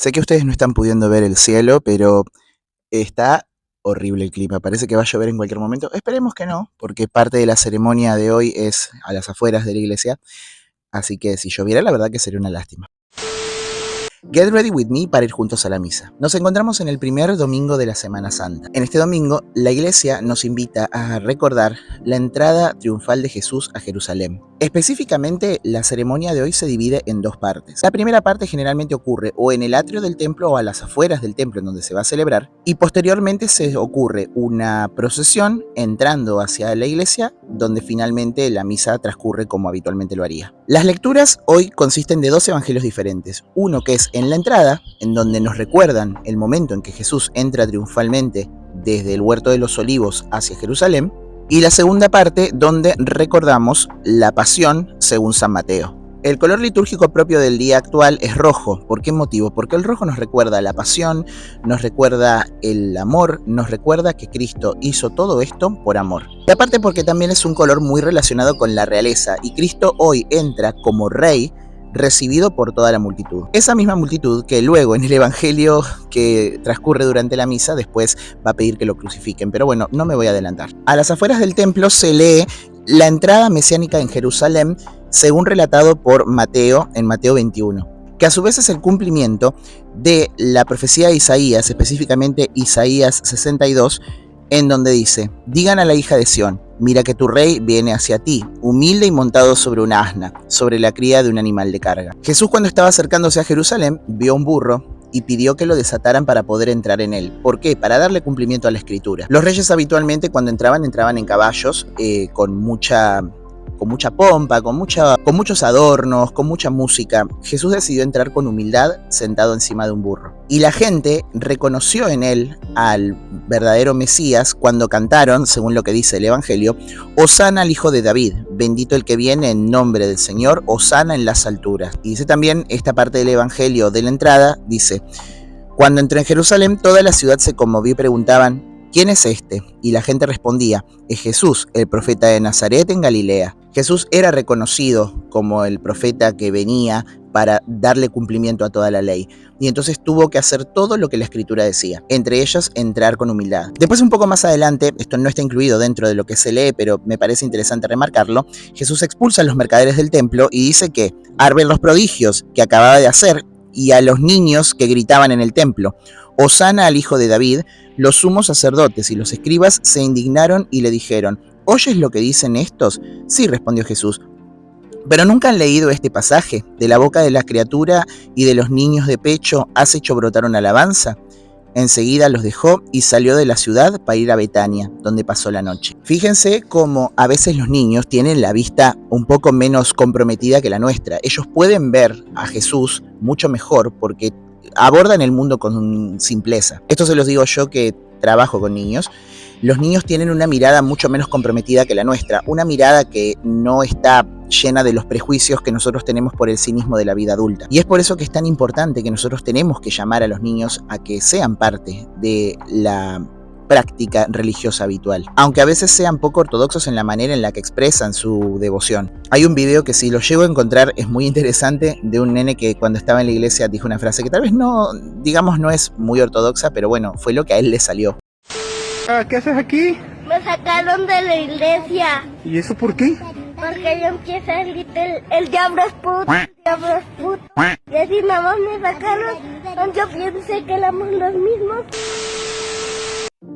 Sé que ustedes no están pudiendo ver el cielo, pero está horrible el clima. Parece que va a llover en cualquier momento. Esperemos que no, porque parte de la ceremonia de hoy es a las afueras de la iglesia. Así que si lloviera, la verdad que sería una lástima. Get ready with me para ir juntos a la misa. Nos encontramos en el primer domingo de la Semana Santa. En este domingo, la iglesia nos invita a recordar la entrada triunfal de Jesús a Jerusalén. Específicamente, la ceremonia de hoy se divide en dos partes. La primera parte generalmente ocurre o en el atrio del templo o a las afueras del templo en donde se va a celebrar, y posteriormente se ocurre una procesión entrando hacia la iglesia, donde finalmente la misa transcurre como habitualmente lo haría. Las lecturas hoy consisten de dos evangelios diferentes. Uno que es en la entrada, en donde nos recuerdan el momento en que Jesús entra triunfalmente desde el Huerto de los Olivos hacia Jerusalén, y la segunda parte donde recordamos la pasión según San Mateo. El color litúrgico propio del día actual es rojo. ¿Por qué motivo? Porque el rojo nos recuerda la pasión, nos recuerda el amor, nos recuerda que Cristo hizo todo esto por amor. Y aparte porque también es un color muy relacionado con la realeza, y Cristo hoy entra como rey, recibido por toda la multitud. Esa misma multitud que luego en el evangelio que transcurre durante la misa después va a pedir que lo crucifiquen, pero bueno, no me voy a adelantar. A las afueras del templo se lee la entrada mesiánica en Jerusalén según relatado por Mateo en Mateo 21, que a su vez es el cumplimiento de la profecía de Isaías, específicamente Isaías 62, en donde dice: digan a la hija de Sión, mira que tu rey viene hacia ti, humilde y montado sobre un asna, sobre la cría de un animal de carga. Jesús, cuando estaba acercándose a Jerusalén, vio un burro y pidió que lo desataran para poder entrar en él. ¿Por qué? Para darle cumplimiento a la escritura. Los reyes habitualmente cuando entraban en caballos con mucha pompa, con muchos adornos, con mucha música. Jesús decidió entrar con humildad sentado encima de un burro. Y la gente reconoció en él al verdadero Mesías cuando cantaron, según lo que dice el Evangelio: Hosana al Hijo de David, bendito el que viene en nombre del Señor, Hosana en las alturas. Y dice también esta parte del Evangelio de la entrada, dice: cuando entró en Jerusalén, toda la ciudad se conmovió y preguntaban: ¿quién es este? Y la gente respondía: es Jesús, el profeta de Nazaret en Galilea. Jesús era reconocido como el profeta que venía para darle cumplimiento a toda la ley. Y entonces tuvo que hacer todo lo que la escritura decía, entre ellas entrar con humildad. Después, un poco más adelante, esto no está incluido dentro de lo que se lee, pero me parece interesante remarcarlo, Jesús expulsa a los mercaderes del templo y dice que, al ver los prodigios que acababa de hacer y a los niños que gritaban en el templo: Hosana al Hijo de David, los sumos sacerdotes y los escribas se indignaron y le dijeron: ¿oyes lo que dicen estos? Sí, respondió Jesús. ¿Pero nunca han leído este pasaje? De la boca de la criatura y de los niños de pecho has hecho brotar una alabanza. Enseguida los dejó y salió de la ciudad para ir a Betania, donde pasó la noche. Fíjense cómo a veces los niños tienen la vista un poco menos comprometida que la nuestra. Ellos pueden ver a Jesús mucho mejor porque abordan el mundo con simpleza. Esto se los digo yo que trabajo con niños. Los niños tienen una mirada mucho menos comprometida que la nuestra, una mirada que no está llena de los prejuicios que nosotros tenemos por el cinismo de la vida adulta. Y es por eso que es tan importante que nosotros tenemos que llamar a los niños a que sean parte de la práctica religiosa habitual, aunque a veces sean poco ortodoxos en la manera en la que expresan su devoción. Hay un video que, si lo llego a encontrar, es muy interesante, de un nene que cuando estaba en la iglesia dijo una frase que tal vez no es muy ortodoxa, pero bueno, fue lo que a él le salió. ¿Qué haces aquí? Me sacaron de la iglesia. ¿Y eso por qué? Porque yo empiezo a gritar: el diablo es puto, el diablo es puto. Y así nada más me sacaron. Yo pensé que éramos los mismos.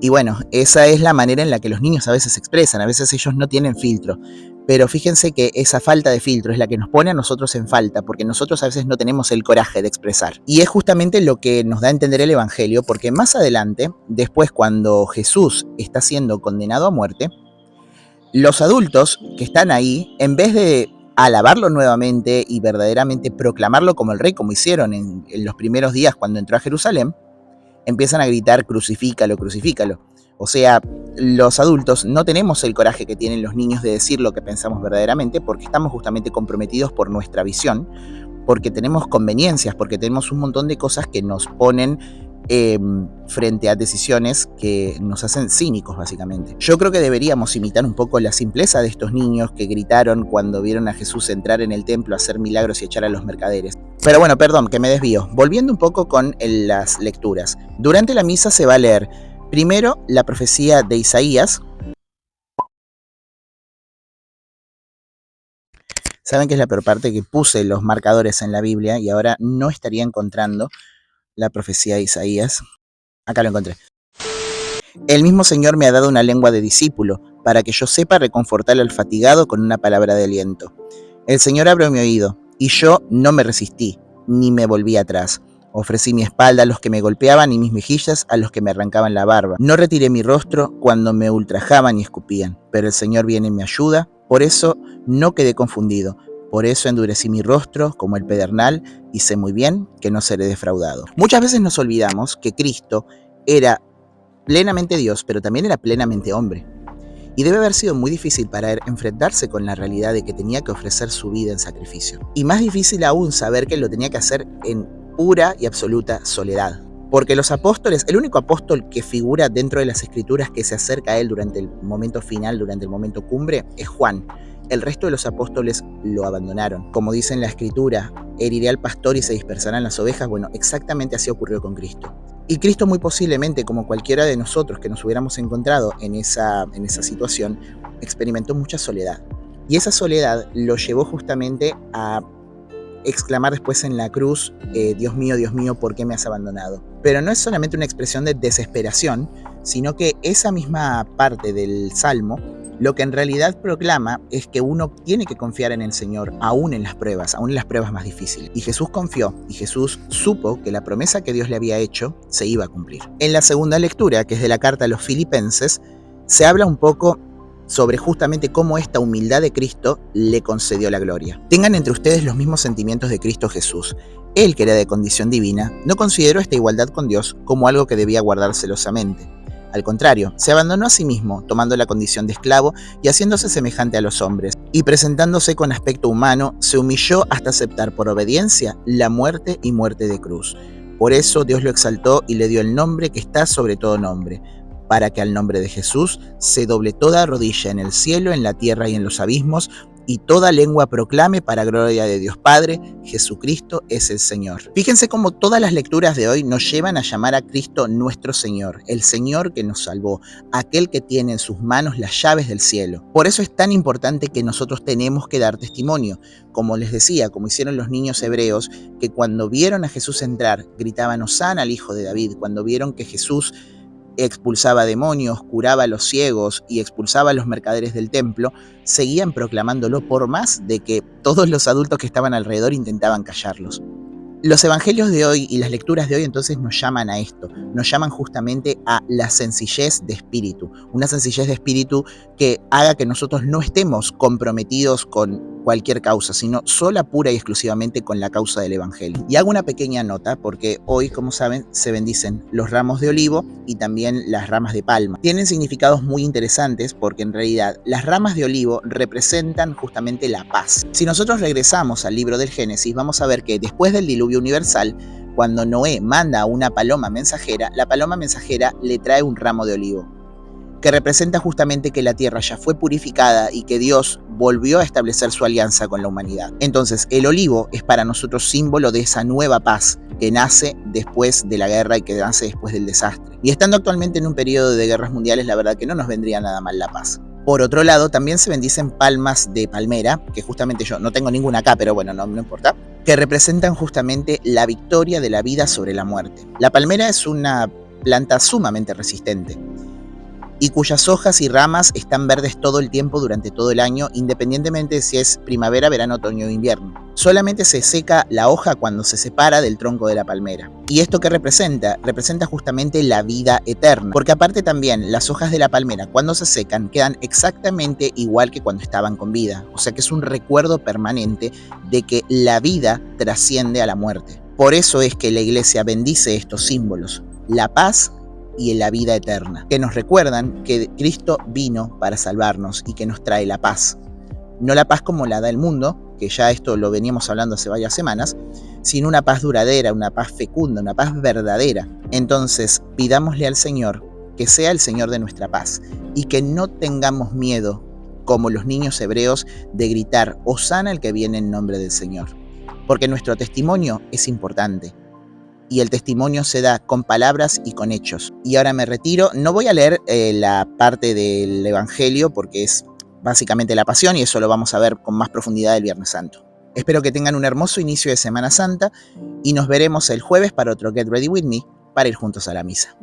Y bueno, esa es la manera en la que los niños a veces se expresan. A veces ellos no tienen filtro. Pero fíjense que esa falta de filtro es la que nos pone a nosotros en falta, porque nosotros a veces no tenemos el coraje de expresar. Y es justamente lo que nos da a entender el Evangelio, porque más adelante, después cuando Jesús está siendo condenado a muerte, los adultos que están ahí, en vez de alabarlo nuevamente y verdaderamente proclamarlo como el rey, como hicieron en los primeros días cuando entró a Jerusalén, empiezan a gritar: crucifícalo, crucifícalo. O sea, los adultos no tenemos el coraje que tienen los niños de decir lo que pensamos verdaderamente, porque estamos justamente comprometidos por nuestra visión, porque tenemos conveniencias, porque tenemos un montón de cosas que nos ponen frente a decisiones que nos hacen cínicos, básicamente. Yo creo que deberíamos imitar un poco la simpleza de estos niños que gritaron cuando vieron a Jesús entrar en el templo, hacer milagros y echar a los mercaderes. Pero bueno, perdón, que me desvío. Volviendo un poco con las lecturas. Durante la misa se va a leer primero la profecía de Isaías. Saben que es la peor parte, que puse los marcadores en la Biblia y ahora no estaría encontrando la profecía de Isaías. Acá lo encontré. El mismo Señor me ha dado una lengua de discípulo, para que yo sepa reconfortar al fatigado con una palabra de aliento. El Señor abrió mi oído, y yo no me resistí, ni me volví atrás. Ofrecí mi espalda a los que me golpeaban y mis mejillas a los que me arrancaban la barba. No retiré mi rostro cuando me ultrajaban y escupían, pero el Señor viene en mi ayuda, por eso no quedé confundido. Por eso endurecí mi rostro como el pedernal y sé muy bien que no seré defraudado. Muchas veces nos olvidamos que Cristo era plenamente Dios, pero también era plenamente hombre. Y debe haber sido muy difícil para él enfrentarse con la realidad de que tenía que ofrecer su vida en sacrificio. Y más difícil aún saber que lo tenía que hacer en pura y absoluta soledad. Porque los apóstoles, el único apóstol que figura dentro de las escrituras que se acerca a él durante el momento final, durante el momento cumbre, es Juan. El resto de los apóstoles lo abandonaron. Como dice en la escritura, heriré al pastor y se dispersarán las ovejas. Bueno, exactamente así ocurrió con Cristo. Y Cristo muy posiblemente, como cualquiera de nosotros que nos hubiéramos encontrado en esa situación, experimentó mucha soledad. Y esa soledad lo llevó justamente a exclamar después en la cruz, Dios mío, ¿por qué me has abandonado? Pero no es solamente una expresión de desesperación, sino que esa misma parte del Salmo lo que en realidad proclama es que uno tiene que confiar en el Señor aún en las pruebas más difíciles. Y Jesús confió, y Jesús supo que la promesa que Dios le había hecho se iba a cumplir. En la segunda lectura, que es de la carta a los Filipenses, se habla un poco sobre justamente cómo esta humildad de Cristo le concedió la gloria. Tengan entre ustedes los mismos sentimientos de Cristo Jesús. Él, que era de condición divina, no consideró esta igualdad con Dios como algo que debía guardar celosamente. Al contrario, se abandonó a sí mismo, tomando la condición de esclavo y haciéndose semejante a los hombres, y presentándose con aspecto humano, se humilló hasta aceptar por obediencia la muerte y muerte de cruz. Por eso Dios lo exaltó y le dio el nombre que está sobre todo nombre, para que al nombre de Jesús se doble toda rodilla en el cielo, en la tierra y en los abismos, y toda lengua proclame para gloria de Dios Padre, Jesucristo es el Señor. Fíjense cómo todas las lecturas de hoy nos llevan a llamar a Cristo nuestro Señor, el Señor que nos salvó, aquel que tiene en sus manos las llaves del cielo. Por eso es tan importante que nosotros tenemos que dar testimonio. Como les decía, como hicieron los niños hebreos, que cuando vieron a Jesús entrar, gritaban Hosana al Hijo de David. Cuando vieron que Jesús expulsaba demonios, curaba a los ciegos y expulsaba a los mercaderes del templo, seguían proclamándolo por más de que todos los adultos que estaban alrededor intentaban callarlos. Los evangelios de hoy y las lecturas de hoy entonces nos llaman a esto, nos llaman justamente a la sencillez de espíritu, una sencillez de espíritu que haga que nosotros no estemos comprometidos con cualquier causa, sino sola, pura y exclusivamente con la causa del evangelio. Y hago una pequeña nota porque hoy, como saben, se bendicen los ramos de olivo y también las ramas de palma. Tienen significados muy interesantes porque en realidad las ramas de olivo representan justamente la paz. Si nosotros regresamos al libro del Génesis, vamos a ver que después del diluvio universal, cuando Noé manda a una paloma mensajera, la paloma mensajera le trae un ramo de olivo, que representa justamente que la tierra ya fue purificada y que Dios volvió a establecer su alianza con la humanidad. Entonces, el olivo es para nosotros símbolo de esa nueva paz que nace después de la guerra y que nace después del desastre. Y estando actualmente en un periodo de guerras mundiales, la verdad que no nos vendría nada mal la paz. Por otro lado, también se bendicen palmas de palmera, que justamente yo no tengo ninguna acá, pero bueno, no importa, que representan justamente la victoria de la vida sobre la muerte. La palmera es una planta sumamente resistente y cuyas hojas y ramas están verdes todo el tiempo durante todo el año, independientemente de si es primavera, verano, otoño o invierno. Solamente se seca la hoja cuando se separa del tronco de la palmera. ¿Y esto qué representa? Representa justamente la vida eterna, porque aparte también las hojas de la palmera cuando se secan quedan exactamente igual que cuando estaban con vida, o sea que es un recuerdo permanente de que la vida trasciende a la muerte. Por eso es que la iglesia bendice estos símbolos, la paz y la vida eterna, que nos recuerdan que Cristo vino para salvarnos y que nos trae la paz. No la paz como la da el mundo, que ya esto lo veníamos hablando hace varias semanas, sino una paz duradera, una paz fecunda, una paz verdadera. Entonces, pidámosle al Señor que sea el Señor de nuestra paz y que no tengamos miedo, como los niños hebreos, de gritar, Hosana el que viene en nombre del Señor. Porque nuestro testimonio es importante. Y el testimonio se da con palabras y con hechos. Y ahora me retiro. No voy a leer la parte del Evangelio porque es básicamente la pasión y eso lo vamos a ver con más profundidad el Viernes Santo. Espero que tengan un hermoso inicio de Semana Santa y nos veremos el jueves para otro Get Ready With Me para ir juntos a la misa.